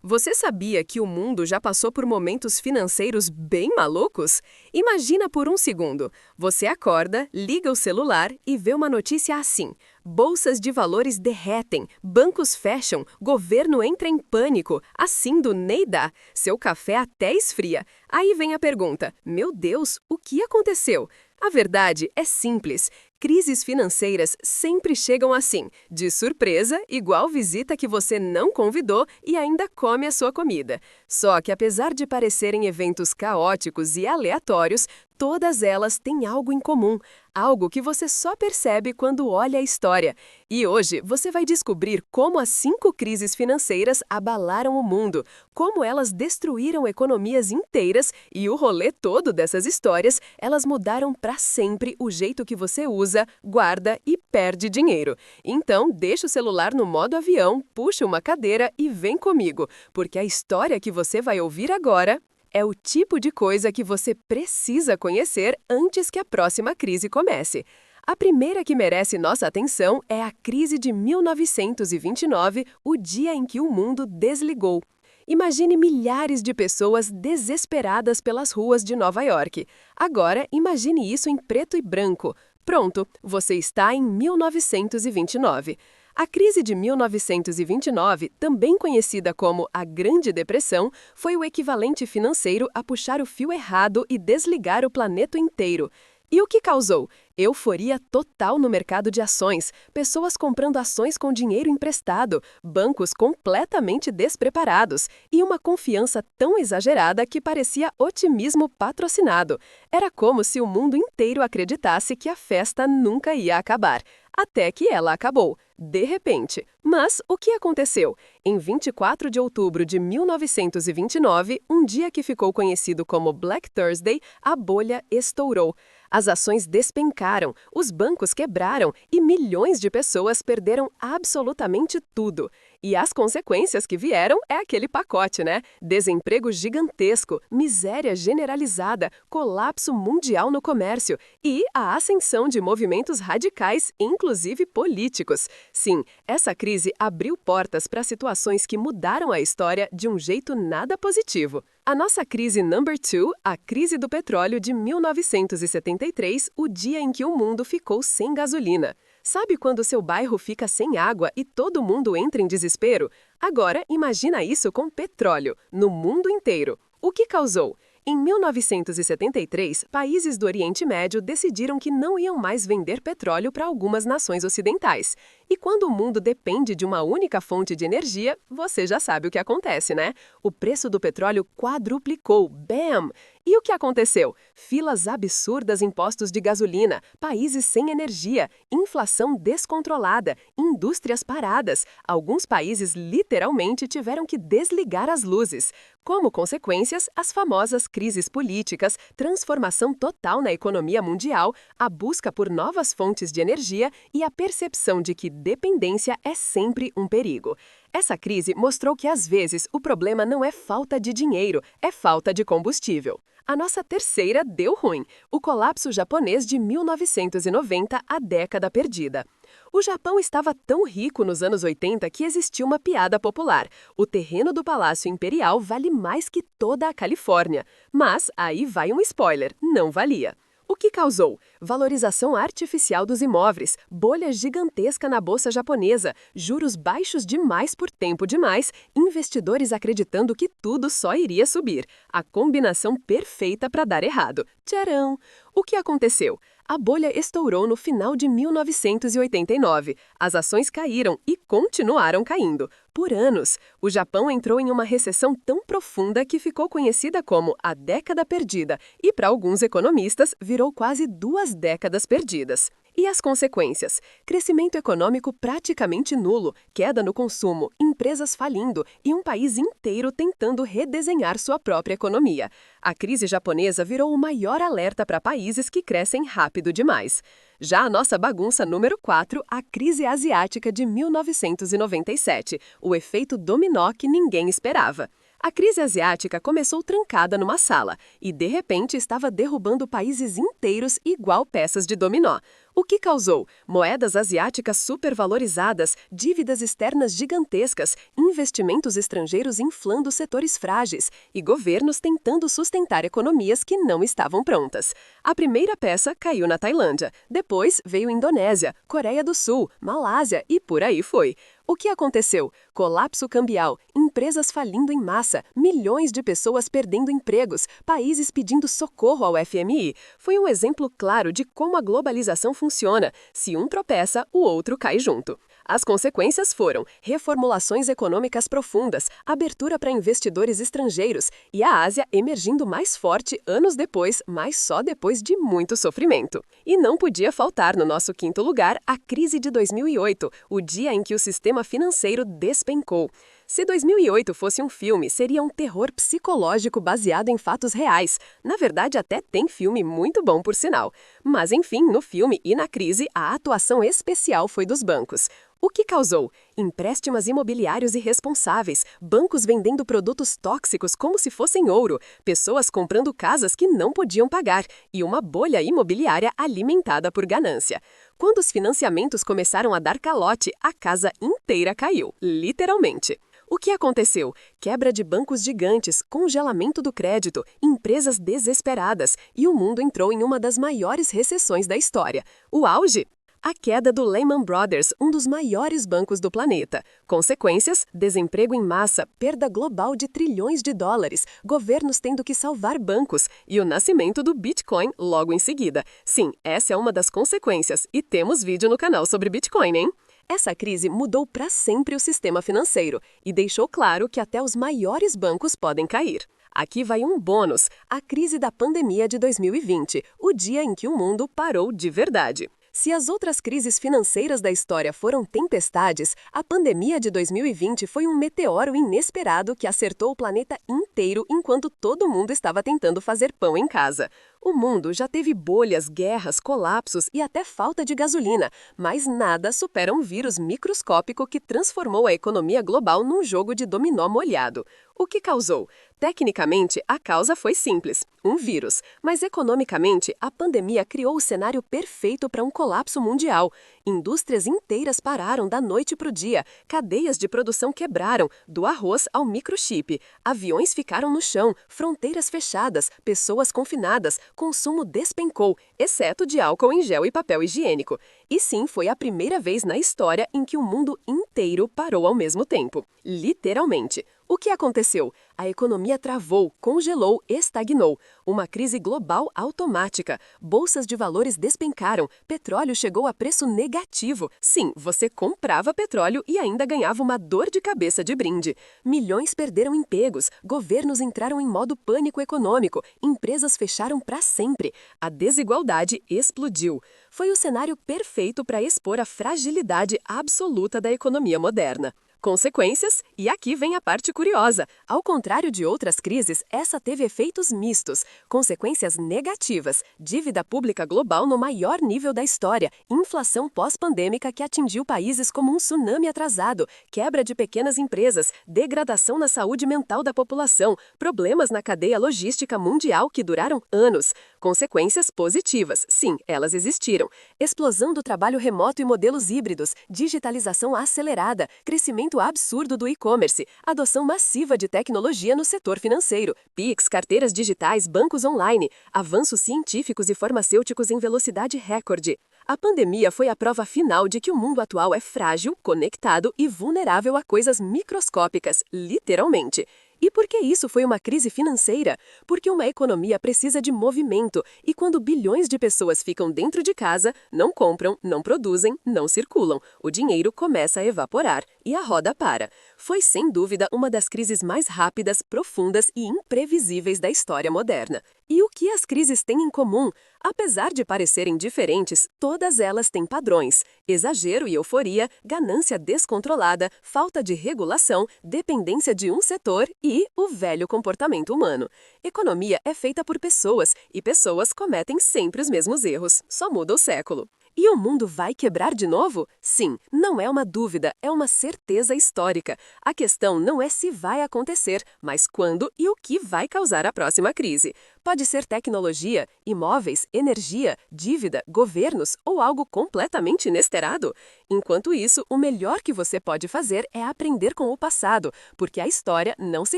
Você sabia que o mundo já passou por momentos financeiros bem malucos? Imagina por um segundo. Você acorda, liga o celular e vê uma notícia assim: bolsas de valores derretem, bancos fecham, governo entra em pânico, assim do nem dá, seu café até esfria. Aí vem a pergunta: meu Deus, o que aconteceu? A verdade é simples. Crises financeiras sempre chegam assim, de surpresa, igual visita que você não convidou e ainda come a sua comida. Só que apesar de parecerem eventos caóticos e aleatórios, todas elas têm algo em comum, algo que você só percebe quando olha a história. E hoje você vai descobrir como as 5 crises financeiras abalaram o mundo, como elas destruíram economias inteiras e o rolê todo dessas histórias, elas mudaram para sempre o jeito que você usa, guarda e perde dinheiro. Então, deixa o celular no modo avião, puxa uma cadeira e vem comigo, porque a história que você vai ouvir agora é o tipo de coisa que você precisa conhecer antes que a próxima crise comece. A primeira que merece nossa atenção é a crise de 1929, o dia em que o mundo desligou. Imagine milhares de pessoas desesperadas pelas ruas de Nova York. Agora, imagine isso em preto e branco. Pronto, você está em 1929. A crise de 1929, também conhecida como a Grande Depressão, foi o equivalente financeiro a puxar o fio errado e desligar o planeta inteiro. E o que causou? Euforia total no mercado de ações, pessoas comprando ações com dinheiro emprestado, bancos completamente despreparados e uma confiança tão exagerada que parecia otimismo patrocinado. Era como se o mundo inteiro acreditasse que a festa nunca ia acabar. Até que ela acabou, de repente. Mas o que aconteceu? Em 24 de outubro de 1929, um dia que ficou conhecido como Black Thursday, a bolha estourou. As ações despencaram, os bancos quebraram e milhões de pessoas perderam absolutamente tudo. E as consequências que vieram é aquele pacote, né? Desemprego gigantesco, miséria generalizada, colapso mundial no comércio e a ascensão de movimentos radicais, inclusive políticos. Sim, essa crise abriu portas para situações que mudaram a história de um jeito nada positivo. A nossa crise number 2, a crise do petróleo de 1973, o dia em que o mundo ficou sem gasolina. Sabe quando seu bairro fica sem água e todo mundo entra em desespero? Agora, imagina isso com petróleo, no mundo inteiro. O que causou? Em 1973, países do Oriente Médio decidiram que não iam mais vender petróleo para algumas nações ocidentais. E quando o mundo depende de uma única fonte de energia, você já sabe o que acontece, né? O preço do petróleo quadruplicou, bam! E o que aconteceu? Filas absurdas em postos de gasolina, países sem energia, inflação descontrolada, indústrias paradas. Alguns países literalmente tiveram que desligar as luzes. Como consequências, as famosas crises políticas, transformação total na economia mundial, a busca por novas fontes de energia e a percepção de que dependência é sempre um perigo. Essa crise mostrou que, às vezes, o problema não é falta de dinheiro, é falta de combustível. A nossa terceira deu ruim, o colapso japonês de 1990, a década perdida. O Japão estava tão rico nos anos 80 que existia uma piada popular: o terreno do Palácio Imperial vale mais que toda a Califórnia. Mas, aí vai um spoiler, não valia. O que causou? Valorização artificial dos imóveis, bolha gigantesca na bolsa japonesa, juros baixos demais por tempo demais, investidores acreditando que tudo só iria subir. A combinação perfeita para dar errado. Tcharam! O que aconteceu? A bolha estourou no final de 1989. As ações caíram e continuaram caindo. Por anos, o Japão entrou em uma recessão tão profunda que ficou conhecida como a década perdida e, para alguns economistas, virou quase 2 décadas perdidas. E as consequências? Crescimento econômico praticamente nulo, queda no consumo, empresas falindo e um país inteiro tentando redesenhar sua própria economia. A crise japonesa virou o maior alerta para países que crescem rápido demais. Já a nossa bagunça número 4, a crise asiática de 1997, o efeito dominó que ninguém esperava. A crise asiática começou trancada numa sala e, de repente, estava derrubando países inteiros igual peças de dominó. O que causou? Moedas asiáticas supervalorizadas, dívidas externas gigantescas, investimentos estrangeiros inflando setores frágeis e governos tentando sustentar economias que não estavam prontas. A primeira peça caiu na Tailândia, depois veio Indonésia, Coreia do Sul, Malásia e por aí foi. O que aconteceu? Colapso cambial, empresas falindo em massa, milhões de pessoas perdendo empregos, países pedindo socorro ao FMI. Foi um exemplo claro de como a globalização funciona. Se um tropeça, o outro cai junto. As consequências foram reformulações econômicas profundas, abertura para investidores estrangeiros e a Ásia emergindo mais forte anos depois, mas só depois de muito sofrimento. E não podia faltar no nosso quinto lugar a crise de 2008, o dia em que o sistema financeiro despencou. Se 2008 fosse um filme, seria um terror psicológico baseado em fatos reais. Na verdade, até tem filme muito bom, por sinal. Mas, enfim, no filme e na crise, a atuação especial foi dos bancos. O que causou? Empréstimos imobiliários irresponsáveis, bancos vendendo produtos tóxicos como se fossem ouro, pessoas comprando casas que não podiam pagar e uma bolha imobiliária alimentada por ganância. Quando os financiamentos começaram a dar calote, a casa inteira caiu, literalmente. O que aconteceu? Quebra de bancos gigantes, congelamento do crédito, empresas desesperadas e o mundo entrou em uma das maiores recessões da história. O auge? A queda do Lehman Brothers, um dos maiores bancos do planeta. Consequências? Desemprego em massa, perda global de trilhões de dólares, governos tendo que salvar bancos e o nascimento do Bitcoin logo em seguida. Sim, essa é uma das consequências e temos vídeo no canal sobre Bitcoin, hein? Essa crise mudou para sempre o sistema financeiro e deixou claro que até os maiores bancos podem cair. Aqui vai um bônus, a crise da pandemia de 2020, o dia em que o mundo parou de verdade. Se as outras crises financeiras da história foram tempestades, a pandemia de 2020 foi um meteoro inesperado que acertou o planeta inteiro enquanto todo mundo estava tentando fazer pão em casa. O mundo já teve bolhas, guerras, colapsos e até falta de gasolina, mas nada supera um vírus microscópico que transformou a economia global num jogo de dominó molhado. O que causou? Tecnicamente, a causa foi simples, um vírus, mas economicamente, a pandemia criou o cenário perfeito para um colapso mundial. Indústrias inteiras pararam da noite para o dia, cadeias de produção quebraram, do arroz ao microchip, aviões ficaram no chão, fronteiras fechadas, pessoas confinadas, consumo despencou, exceto de álcool em gel e papel higiênico. E sim, foi a primeira vez na história em que o mundo inteiro parou ao mesmo tempo. Literalmente. O que aconteceu? A economia travou, congelou, estagnou. Uma crise global automática. Bolsas de valores despencaram. Petróleo chegou a preço negativo. Sim, você comprava petróleo e ainda ganhava uma dor de cabeça de brinde. Milhões perderam empregos. Governos entraram em modo pânico econômico. Empresas fecharam para sempre. A desigualdade explodiu. Foi o cenário perfeito para expor a fragilidade absoluta da economia moderna. Consequências? E aqui vem a parte curiosa. Ao contrário de outras crises, essa teve efeitos mistos. Consequências negativas. Dívida pública global no maior nível da história. Inflação pós-pandêmica que atingiu países como um tsunami atrasado. Quebra de pequenas empresas. Degradação na saúde mental da população. Problemas na cadeia logística mundial que duraram anos. Consequências positivas. Sim, elas existiram. Explosão do trabalho remoto e modelos híbridos. Digitalização acelerada. Crescimento absurdo do e-commerce, adoção massiva de tecnologia no setor financeiro, Pix, carteiras digitais, bancos online, avanços científicos e farmacêuticos em velocidade recorde. A pandemia foi a prova final de que o mundo atual é frágil, conectado e vulnerável a coisas microscópicas, literalmente. E por que isso foi uma crise financeira? Porque uma economia precisa de movimento, e quando bilhões de pessoas ficam dentro de casa, não compram, não produzem, não circulam, o dinheiro começa a evaporar e a roda para. Foi sem dúvida uma das crises mais rápidas, profundas e imprevisíveis da história moderna. E o que as crises têm em comum? Apesar de parecerem diferentes, todas elas têm padrões: exagero e euforia, ganância descontrolada, falta de regulação, dependência de um setor e o velho comportamento humano. Economia é feita por pessoas, e pessoas cometem sempre os mesmos erros, só muda o século. E o mundo vai quebrar de novo? Sim, não é uma dúvida, é uma certeza histórica. A questão não é se vai acontecer, mas quando e o que vai causar a próxima crise. Pode ser tecnologia, imóveis, energia, dívida, governos ou algo completamente inesperado. Enquanto isso, o melhor que você pode fazer é aprender com o passado, porque a história não se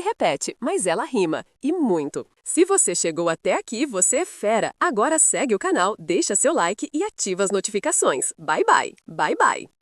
repete, mas ela rima, e muito. Se você chegou até aqui, você é fera! Agora segue o canal, deixa seu like e ativa as notificações. Bye bye! Bye bye!